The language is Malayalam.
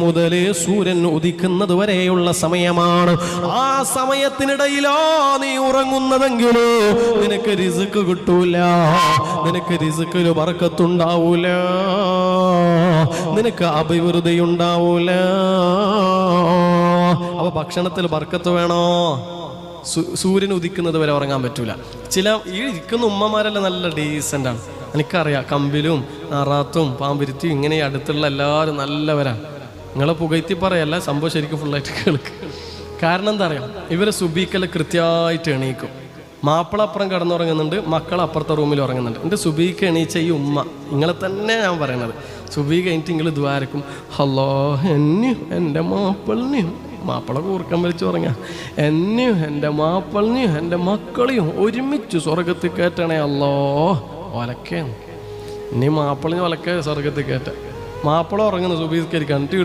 മുതൽ സൂര്യൻ ഉദിക്കുന്നത് വരെയുള്ള സമയമാണ്. ആ സമയത്തിനിടയിലോ നീ ഉറങ്ങുന്നതെങ്കിലോ നിനക്ക് റിസ്ക് കിട്ടൂല, നിനക്ക് റിസ്കില് ബർക്കത്തുണ്ടാവൂല, നിനക്ക് അഭിവൃദ്ധി ഉണ്ടാവൂല. അപ്പൊ ഭക്ഷണത്തിൽ ബർക്കത്ത് വേണോ? സൂര്യൻ ഉദിക്കുന്നത് വരെ ഉറങ്ങാൻ പറ്റൂല. ചില ഈ ഇരിക്കുന്ന ഉമ്മമാരെല്ലാം നല്ല ഡീസൻ്റാണ്, എനിക്കറിയാം. കമ്പിലും നാറാത്തും പാമ്പിരുത്തിയും ഇങ്ങനെ അടുത്തുള്ള എല്ലാവരും നല്ലവരാണ്. നിങ്ങളെ പുകഴ്ത്തി പറയല്ല, സംഭവം ശരിക്കും ഫുള്ളായിട്ട് കേൾക്കും. കാരണം എന്താ അറിയാം, ഇവരെ സുബീക്കല്ല കൃത്യമായിട്ട് എണീക്കും. മാപ്പിള അപ്പുറം കിടന്നുറങ്ങുന്നുണ്ട്, മക്കൾ അപ്പുറത്തെ റൂമിൽ ഉറങ്ങുന്നുണ്ട്. എൻ്റെ സുബീക്ക് എണീച്ച ഈ ഉമ്മ, നിങ്ങളെ തന്നെ ഞാൻ പറയണത്, സുബീ കഴിഞ്ഞിട്ട് നിങ്ങൾ ദ്വാരക്കും, ഹല്ലോ എന്നെയും എൻ്റെ മാപ്പിളിനെയും, മാപ്പിള കൂർക്കം വലിച്ചു ഉറങ്ങാം, എന്നെയും എൻ്റെ മാപ്പിളിനെയും എൻ്റെ മക്കളെയും ഒരുമിച്ച് സ്വർഗത്തിൽ കയറ്റണേ അല്ലോ. ഒലക്കാണ് ഇനി മാപ്പിളിന് ഒലക്ക സ്വർഗത്തിൽ കയറ്റ. മാപ്പിള ഉറങ്ങുന്ന സുബീസ്കരിക്കാൻ